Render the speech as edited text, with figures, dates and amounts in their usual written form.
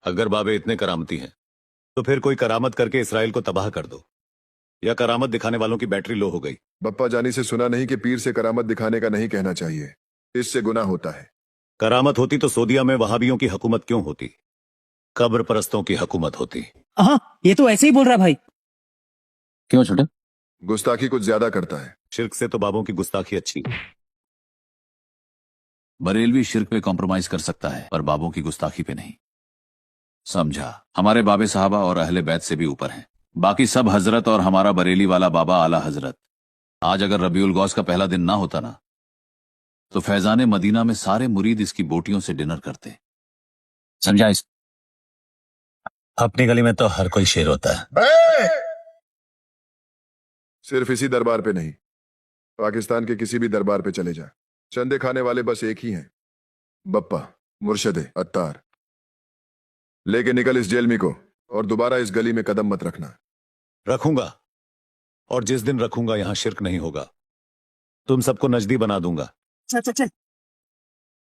अगर बाबे इतने करामती हैं तो फिर कोई करामत करके इसराइल को तबाह कर दो, या करामत दिखाने वालों की बैटरी लो हो गई। बप्पा जानी से सुना नहीं कि पीर से करामत दिखाने का नहीं कहना चाहिए, इससे गुनाह होता है। करामत होती तो सऊदीया में वहाबियों की हुकूमत क्यों होती, कब्र परस्तों की हुकूमत होती। हाँ, ये तो ऐसे ही बोल रहा है भाई। क्यों छोटे? गुस्ताखी कुछ ज्यादा करता है। शिर्क से तो बाबों की गुस्ताखी अच्छी है। बरेलवी शिर्क पे कॉम्प्रोमाइज कर सकता है पर बाबों की गुस्ताखी पे नहीं। समझा? हमारे बाबे साहबा और अहले बैत से भी ऊपर हैं। बाकी सब हजरत और हमारा बरेली वाला बाबा आला हजरत। आज अगर रबीउल गौस का पहला दिन ना होता ना, तो फैजाने मदीना में सारे मुरीद इसकी बोटियों से डिनर करते। समझा? इस अपनी गली में तो हर कोई शेर होता है। सिर्फ इसी दरबार पे नहीं, पाकिस्तान के किसी भी दरबार पे चले जा, चंदे खाने वाले बस एक ही हैं, बप्पा मुर्शदे अत्तार। लेके निकल इस जेलमी को और दोबारा इस गली में कदम मत रखना। रखूंगा, और जिस दिन रखूंगा यहां शिर्क नहीं होगा। तुम सबको नजदी बना दूंगा। चल चल चल।